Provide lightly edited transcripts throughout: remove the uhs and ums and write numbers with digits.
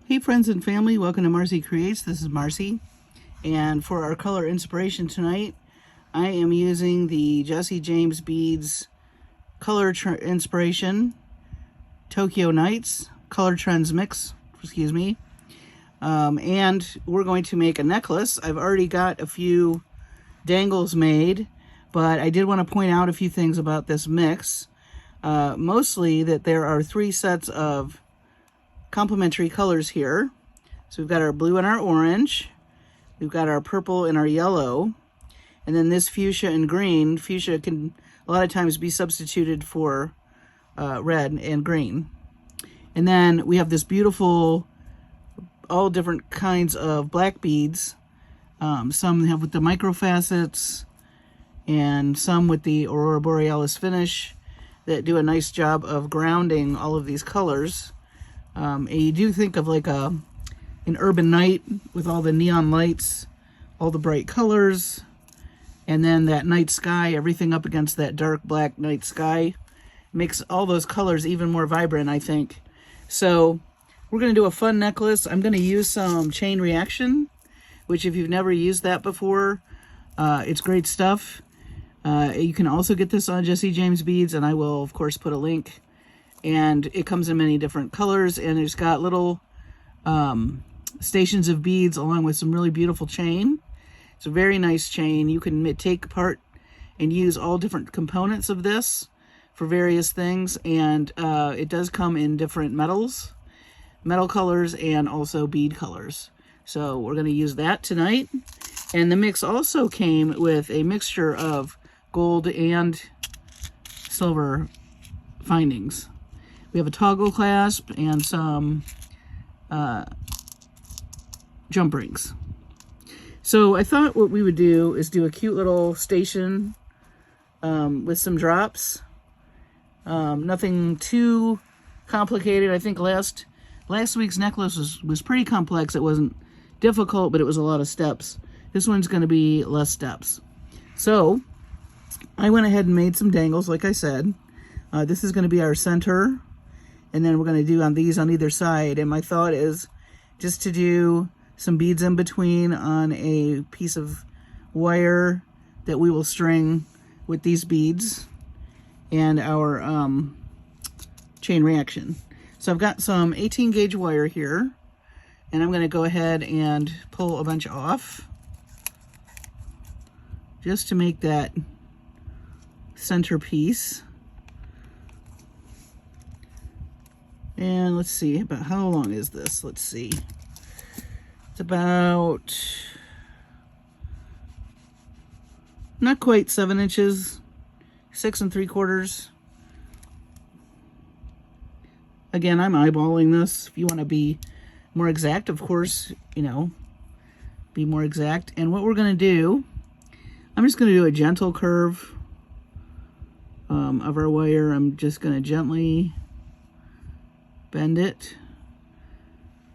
Hey friends and family, welcome to Marcie Creates. This is Marcie, and for our color inspiration tonight, I am using the JesseJames Beads color inspiration Tokyo Nights color trends mix, and we're going to make a necklace. I've already got a few dangles made, but I did want to point out a few things about this mix. Mostly that there are 3 sets of complementary colors here. So we've got our blue and our orange, we've got our purple and our yellow, and then this fuchsia and green. Fuchsia can a lot of times be substituted for red and green. And then we have this beautiful, all different kinds of black beads. Some have with the micro facets and some with the Aurora Borealis finish that do a nice job of grounding all of these colors. And you do think of like an urban night with all the neon lights, all the bright colors, and then that night sky, everything up against that dark black night sky makes all those colors even more vibrant, I think. So we're going to do a fun necklace. I'm going to use some chain reaction, which if you've never used that before, it's great stuff. You can also get this on JesseJames Beads, and I will of course put a link. And it comes in many different colors, and it's got little stations of beads along with some really beautiful chain. It's a very nice chain. You can take apart and use all different components of this for various things, and it does come in different metal colors, and also bead colors. So we're going to use that tonight. And the mix also came with a mixture of gold and silver findings. We have a toggle clasp and some jump rings. So I thought what we would do is do a cute little station with some drops. Nothing too complicated. I think last week's necklace was pretty complex. It wasn't difficult, but it was a lot of steps. This one's going to be less steps. So I went ahead and made some dangles, like I said. This is going to be our center. And then we're going to do on these on either side. And my thought is just to do some beads in between on a piece of wire that we will string with these beads and our chain reaction. So I've got some 18 gauge wire here, and I'm going to go ahead and pull a bunch off just to make that centerpiece. And let's see, about how long is this? Let's see. It's about not quite 7 inches, 6 3/4. Again, I'm eyeballing this. If you want to be more exact, of course, be more exact. And what we're going to do, I'm just going to do a gentle curve of our wire. I'm just going to gently bend it.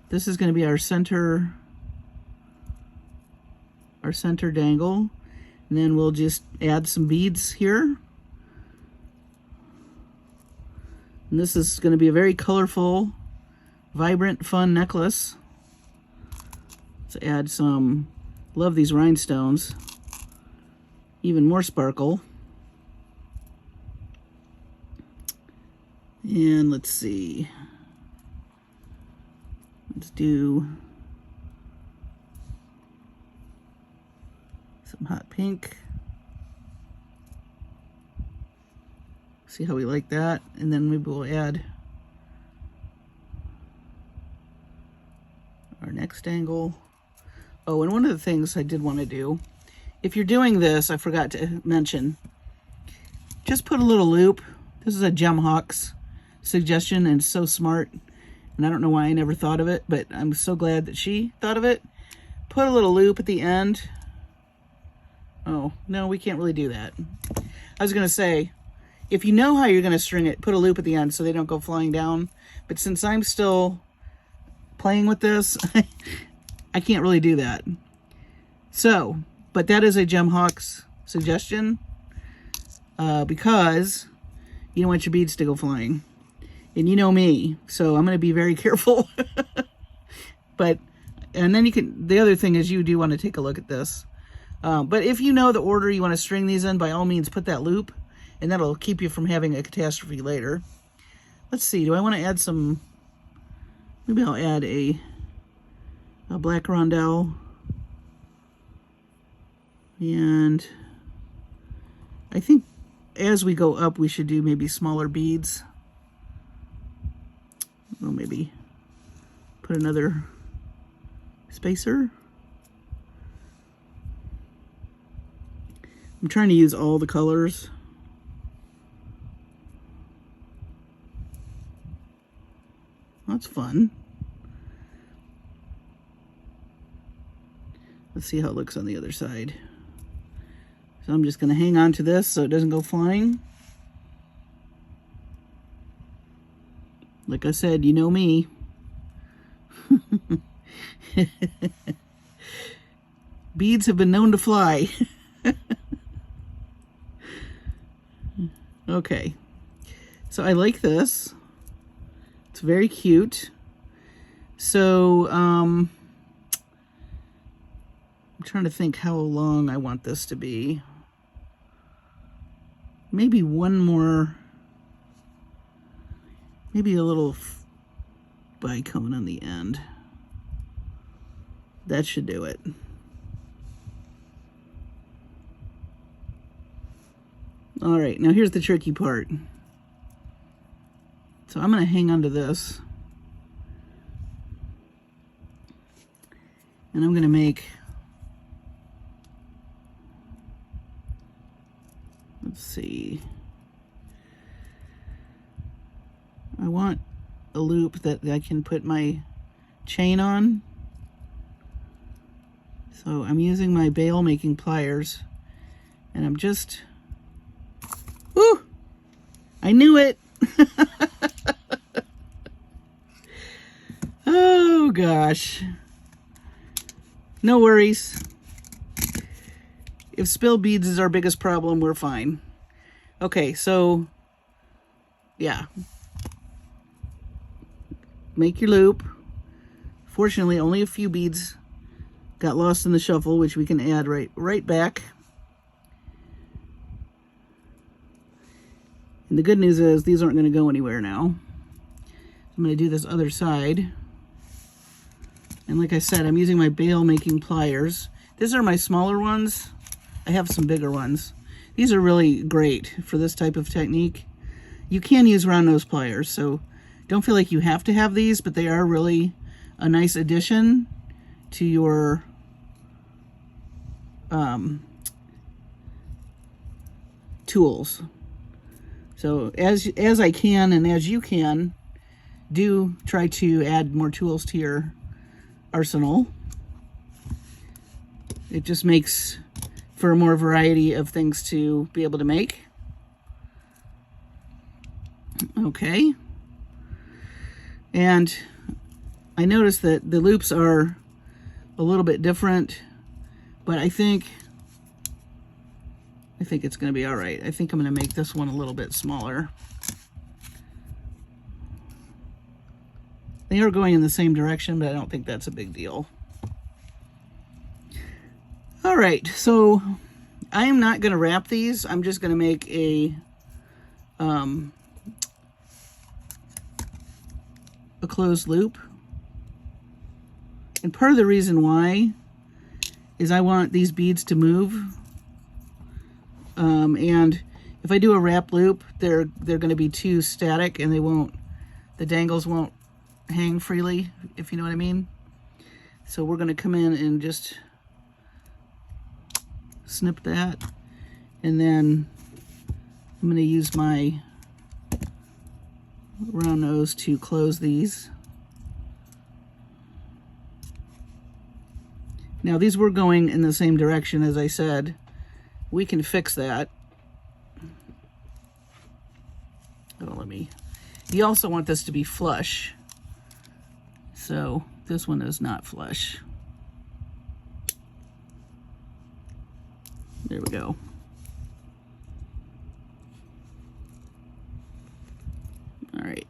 This is going to be our center dangle, and then we'll just add some beads here. And this is going to be a very colorful, vibrant, fun necklace. Let's add some, love these rhinestones, even more sparkle. And let's see. Let's do some hot pink. See how we like that. And then maybe we'll add our next angle. Oh, and one of the things I did want to do, if you're doing this, I forgot to mention, just put a little loop. This is a Gem Hawks suggestion, and it's so smart. And I don't know why I never thought of it, but I'm so glad that she thought of it. Put a little loop at the end. Oh, no, we can't really do that. I was going to say, if you know how you're going to string it, put a loop at the end so they don't go flying down. But since I'm still playing with this, I can't really do that. So, but that is a Gem Hawks suggestion because you don't want your beads to go flying. And you know me, so I'm going to be very careful. But, and then you can, the other thing is you do want to take a look at this. But if you know the order you want to string these in, by all means put that loop, and that'll keep you from having a catastrophe later. Let's see, do I want to add some, maybe I'll add a black rondelle. And I think as we go up, we should do maybe smaller beads. We'll maybe put another spacer. I'm trying to use all the colors. That's fun. Let's see how it looks on the other side. So I'm just going to hang on to this so it doesn't go flying. Like I said, you know me. Beads have been known to fly. Okay. So I like this. It's very cute. So, I'm trying to think how long I want this to be. Maybe one more, maybe a little bicone on the end. That should do it. All right, now here's the tricky part. So I'm going to hang on to this. And I'm going to make, let's see, I want a loop that I can put my chain on. So I'm using my bail making pliers, and I'm just, whoo, I knew it. Oh gosh. No worries. If spilled beads is our biggest problem, we're fine. Okay, so yeah. Make your loop. Fortunately, only a few beads got lost in the shuffle, which we can add right back. And the good news is these aren't going to go anywhere now. I'm going to do this other side. And like I said, I'm using my bail making pliers. These are my smaller ones. I have some bigger ones. These are really great for this type of technique. You can use round nose pliers, so don't feel like you have to have these, but they are really a nice addition to your tools. So as I can and as you can, do try to add more tools to your arsenal. It just makes for a more variety of things to be able to make. Okay. And I noticed that the loops are a little bit different, but I think it's going to be all right. I think I'm going to make this one a little bit smaller. They are going in the same direction, but I don't think that's a big deal. All right, so I am not going to wrap these. I'm just going to make a closed loop. And part of the reason why is I want these beads to move. And if I do a wrap loop, they're going to be too static, and the dangles won't hang freely, if you know what I mean. So we're going to come in and just snip that, and then I'm going to use my round nose to close these. Now these were going in the same direction, as I said. We can fix that. Oh, you also want this to be flush. So this one is not flush. There we go. All right.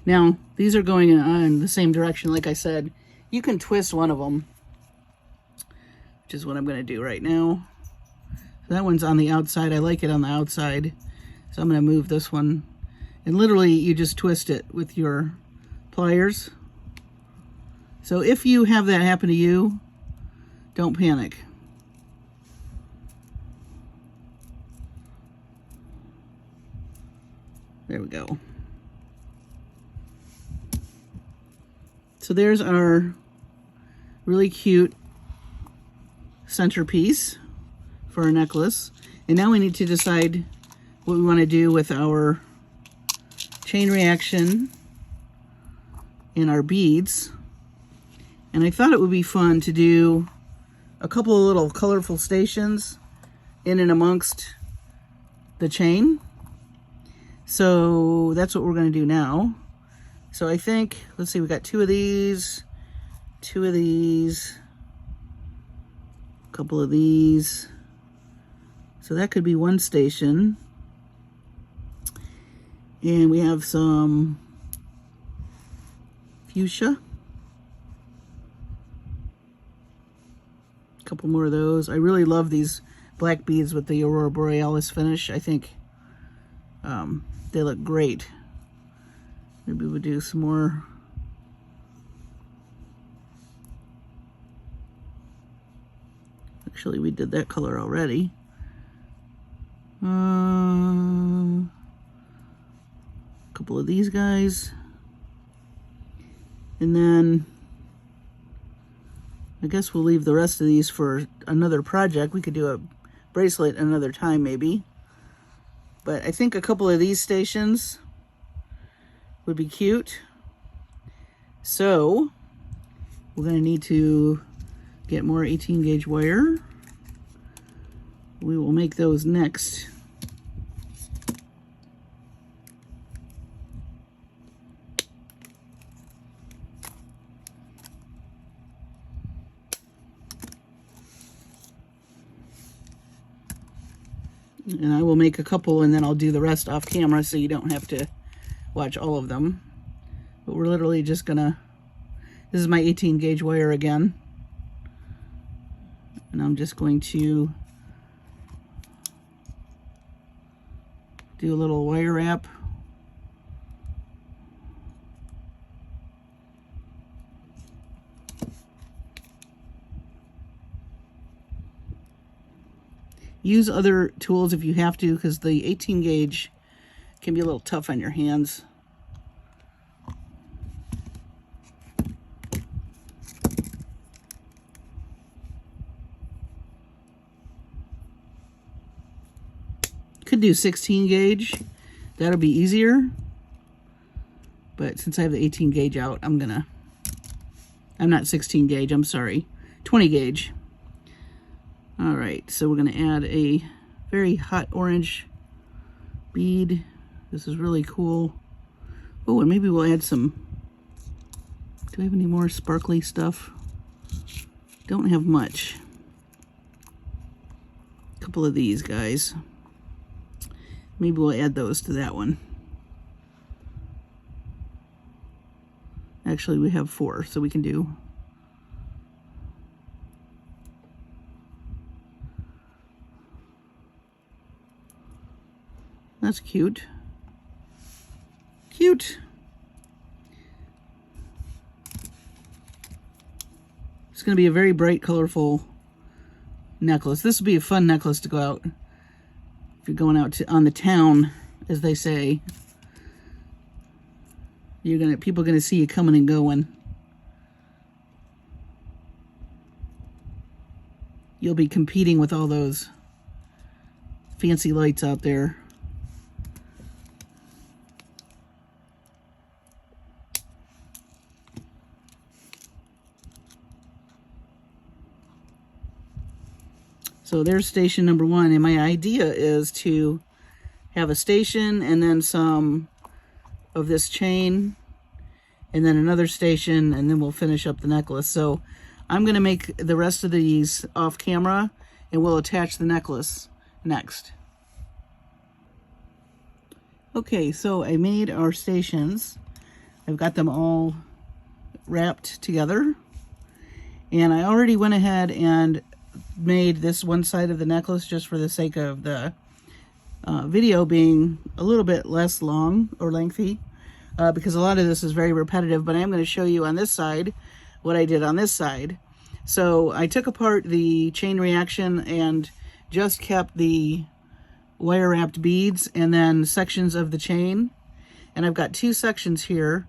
Now, these are going in the same direction. Like I said, you can twist one of them, which is what I'm going to do right now. So that one's on the outside. I like it on the outside. So I'm going to move this one. And literally, you just twist it with your pliers. So if you have that happen to you, don't panic. There we go. So there's our really cute centerpiece for our necklace. And now we need to decide what we want to do with our chain reaction and our beads. And I thought it would be fun to do a couple of little colorful stations in and amongst the chain. So that's what we're going to do now. So I think, let's see, we got two of these, a couple of these. So that could be one station. And we have some fuchsia. A couple more of those. I really love these black beads with the Aurora Borealis finish. I think they look great. Maybe we'll do some more. Actually, we did that color already. A couple of these guys. And then I guess we'll leave the rest of these for another project. We could do a bracelet another time maybe. But I think a couple of these stations would be cute. So we're going to need to get more 18 gauge wire. We will make those next. And I will make a couple and then I'll do the rest off camera so you don't have to watch all of them. But we're literally just gonna, this is my 18 gauge wire again. And I'm just going to do a little wire wrap. Use other tools if you have to, because the 18 gauge can be a little tough on your hands. Could do 16 gauge. That'll be easier. But since I have the 18 gauge out, I'm not 16 gauge, I'm sorry. 20 gauge. All right, so we're going to add a very hot orange bead. This is really cool. Oh, and maybe we'll add some, do we have any more sparkly stuff? Don't have much. A couple of these guys. Maybe we'll add those to that one. Actually, we have 4, so we can do. That's cute. Cute. It's going to be a very bright, colorful necklace. This would be a fun necklace to go out if you're going out on the town, as they say. People are gonna see you coming and going. You'll be competing with all those fancy lights out there. So there's station number 1, and my idea is to have a station and then some of this chain and then another station, and then we'll finish up the necklace. So I'm going to make the rest of these off camera and we'll attach the necklace next. Okay, so I made our stations. I've got them all wrapped together. And I already went ahead and made this one side of the necklace just for the sake of the video being a little bit less long or lengthy, because a lot of this is very repetitive, but I am going to show you on this side what I did on this side. So I took apart the chain reaction and just kept the wire wrapped beads and then sections of the chain. And I've got two sections here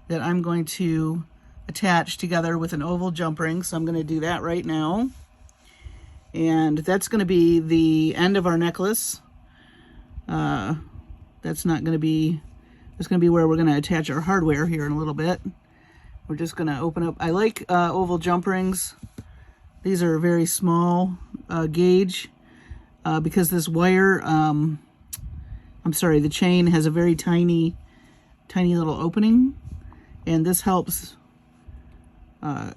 that I'm going to attach together with an oval jump ring. So I'm going to do that right now. And that's going to be the end of our necklace. That's going to be where we're going to attach our hardware here in a little bit. We're just going to open up. I like oval jump rings. These are very small gauge because this wire, the chain has a very tiny little opening, and this helps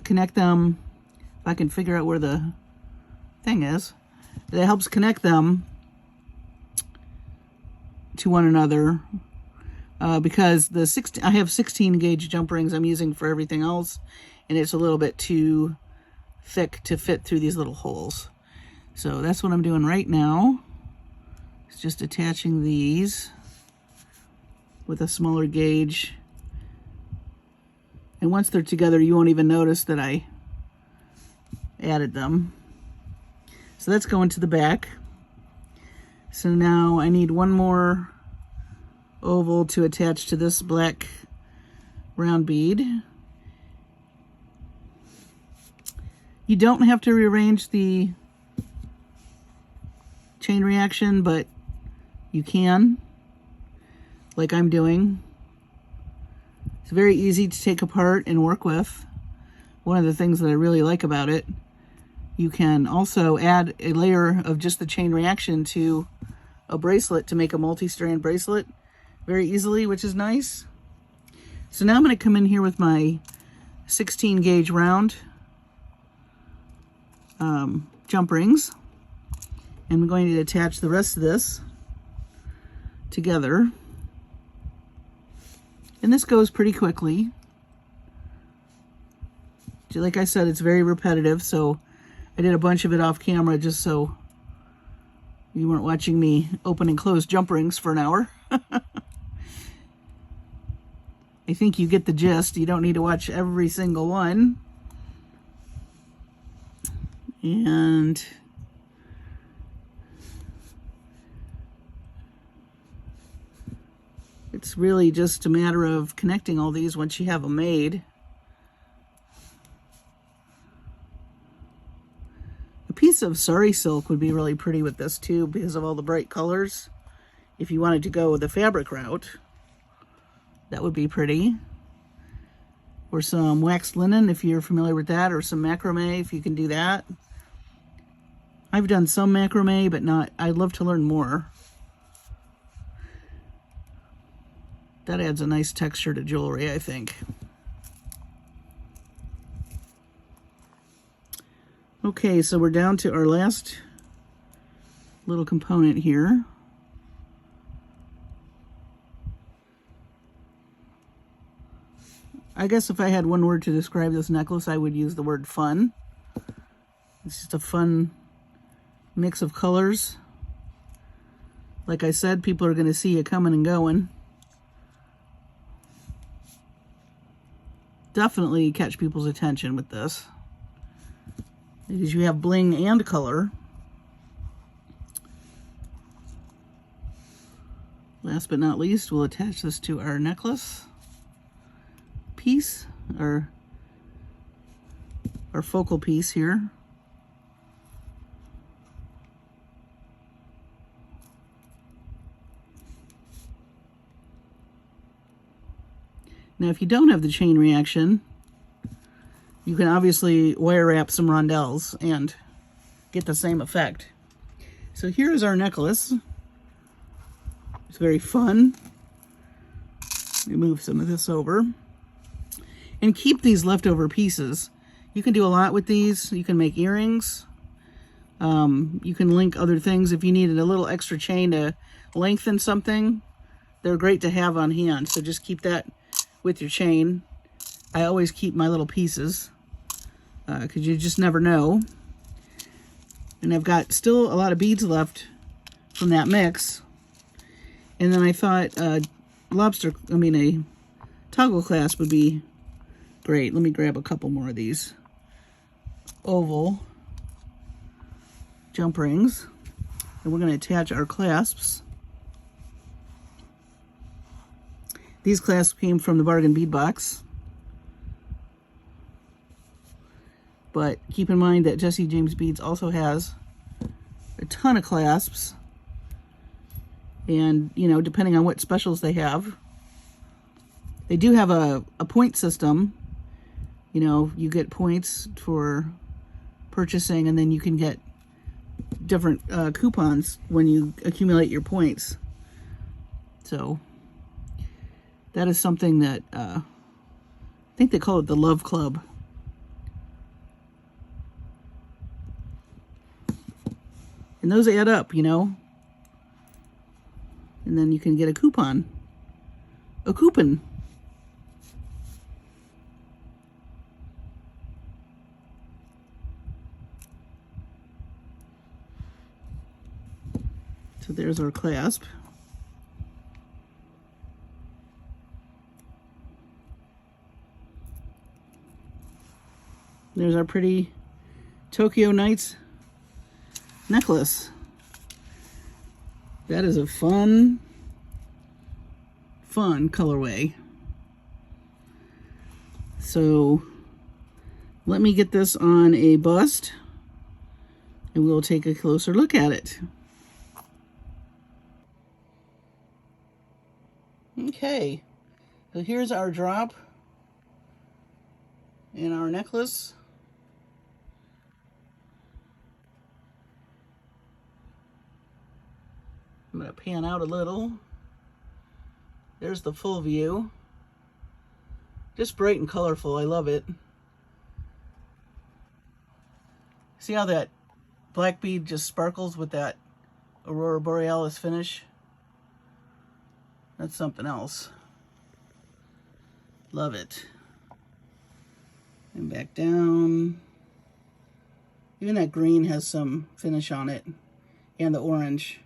connect them. If I can figure out where the thing is, it helps connect them to one another. Because I have 16 gauge jump rings I'm using for everything else, and it's a little bit too thick to fit through these little holes. So that's what I'm doing right now. It's just attaching these with a smaller gauge. And once they're together, you won't even notice that I added them. So that's going to the back. So now I need one more oval to attach to this black round bead. You don't have to rearrange the chain reaction, but you can, like I'm doing. It's very easy to take apart and work with. One of the things that I really like about it, you can also add a layer of just the chain reaction to a bracelet to make a multi-strand bracelet very easily, which is nice. So now I'm going to come in here with my 16 gauge round jump rings, and I'm going to attach the rest of this together. And this goes pretty quickly. Like I said, it's very repetitive, so I did a bunch of it off camera just so you weren't watching me open and close jump rings for an hour. I think you get the gist. You don't need to watch every single one. And it's really just a matter of connecting all these once you have them made. A piece of sari silk would be really pretty with this too, because of all the bright colors. If you wanted to go the fabric route, that would be pretty. Or some waxed linen, if you're familiar with that, or some macrame, if you can do that. I've done some macrame, but not, I'd love to learn more. That adds a nice texture to jewelry, I think. Okay, so we're down to our last little component here. I guess if I had one word to describe this necklace, I would use the word fun. It's just a fun mix of colors. Like I said, people are going to see you coming and going. Definitely catch people's attention with this, because you have bling and color. Last but not least, we'll attach this to our necklace piece, or our focal piece here. Now, if you don't have the chain reaction, you can obviously wire wrap some rondelles and get the same effect. So here's our necklace. It's very fun. Remove some of this over. And keep these leftover pieces. You can do a lot with these. You can make earrings. You can link other things. If you needed a little extra chain to lengthen something, they're great to have on hand. So just keep that with your chain. I always keep my little pieces because you just never know. And I've got still a lot of beads left from that mix. And then I thought a toggle clasp would be great. Let me grab a couple more of these oval jump rings. And we're going to attach our clasps. These clasps came from the bargain bead box. But keep in mind that JesseJames Beads also has a ton of clasps. And, you know, depending on what specials they have. They do have a point system. You know, you get points for purchasing, and then you can get different coupons when you accumulate your points. So that is something that I think they call it the Love Club. And those add up, you know. And then you can get a coupon. A coupon. So there's our clasp. There's our pretty Tokyo Nights necklace. That is a fun colorway. So let me get this on a bust and we'll take a closer look at it. Okay, so here's our drop in our necklace. I'm going to pan out a little. There's the full view. Just bright and colorful. I love it. See how that black bead just sparkles with that Aurora Borealis finish? That's something else. Love it. And back down. Even that green has some finish on it. And the orange.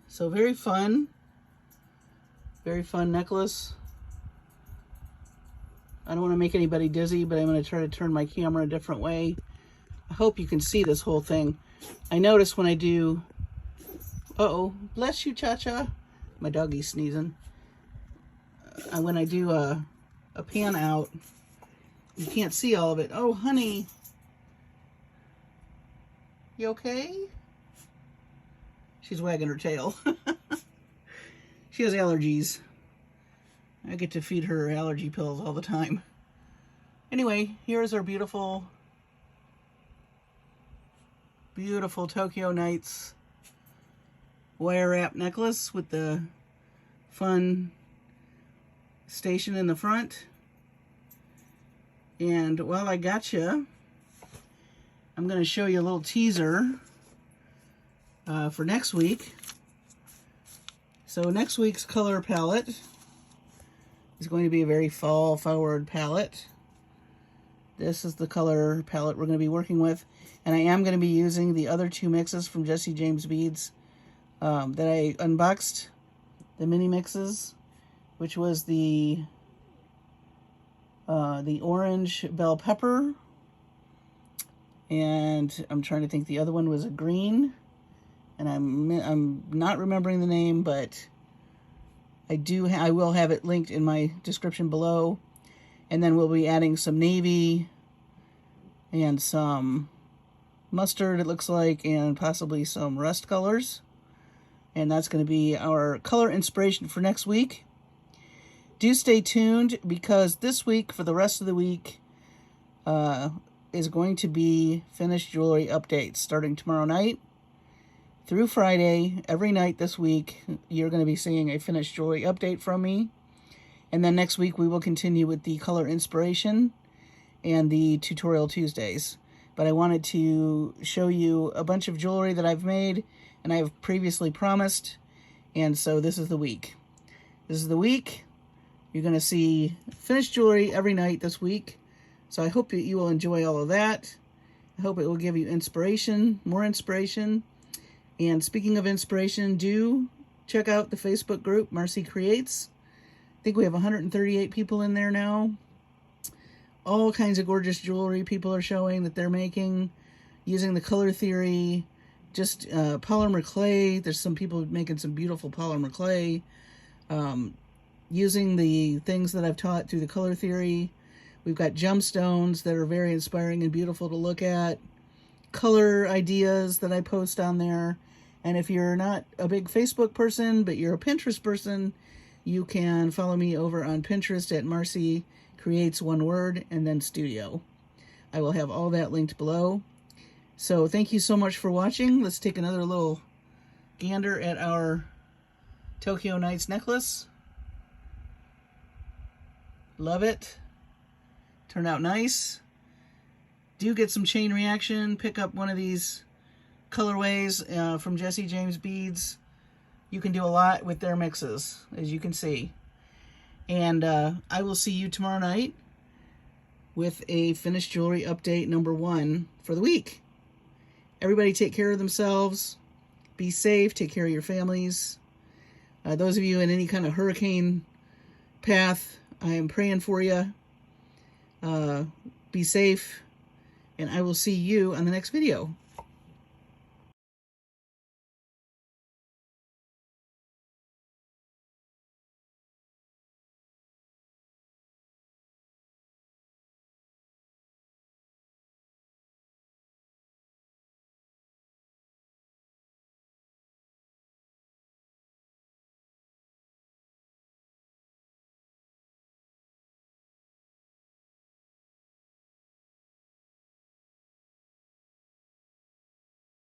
So very fun necklace. I don't want to make anybody dizzy, but I'm going to try to turn my camera a different way. I hope you can see this whole thing. I notice when I do, uh-oh, bless you, Cha-Cha. My doggy's sneezing. When I do a pan out, you can't see all of it. Oh, honey. You okay? She's wagging her tail. She has allergies. I get to feed her allergy pills all the time. Anyway, here's our beautiful Tokyo Nights wire wrap necklace with the fun station in the front. And while I got you, I'm going to show you a little teaser for next week. So next week's color palette is going to be a very fall forward palette. This is the color palette we're going to be working with, and I am going to be using the other two mixes from JesseJames Beads that I unboxed, the mini mixes, which was the orange bell pepper, and I'm trying to think, the other one was a green. And I'm not remembering the name, but I will have it linked in my description below. And then we'll be adding some navy and some mustard, it looks like, and possibly some rust colors. And that's going to be our color inspiration for next week. Do stay tuned, because this week, for the rest of the week, is going to be finished jewelry updates starting tomorrow night. Through Friday, every night this week, you're going to be seeing a finished jewelry update from me. And then next week, we will continue with the color inspiration and the tutorial Tuesdays. But I wanted to show you a bunch of jewelry that I've made and I have previously promised. And so this is the week. This is the week. You're going to see finished jewelry every night this week. So I hope that you will enjoy all of that. I hope it will give you inspiration, more inspiration. And speaking of inspiration, do check out the Facebook group, Marcie Creates. I think we have 138 people in there now. All kinds of gorgeous jewelry people are showing that they're making using the color theory, just polymer clay. There's some people making some beautiful polymer clay. Using the things that I've taught through the color theory. We've got gemstones that are very inspiring and beautiful to look at. Color ideas that I post on there. And if you're not a big Facebook person, but you're a Pinterest person, you can follow me over on Pinterest at Marcie Creates, one word, and then Studio. I will have all that linked below. So thank you so much for watching. Let's take another little gander at our Tokyo Nights necklace. Love it. Turned out nice. Do get some chain reaction. Pick up one of these colorways from JesseJames Beads. You can do a lot with their mixes, as you can see. And I will see you tomorrow night with a finished jewelry update number 1 for the week. Everybody take care of themselves. Be safe. Take care of your families. Those of you in any kind of hurricane path, I am praying for you. Be safe. And I will see you on the next video.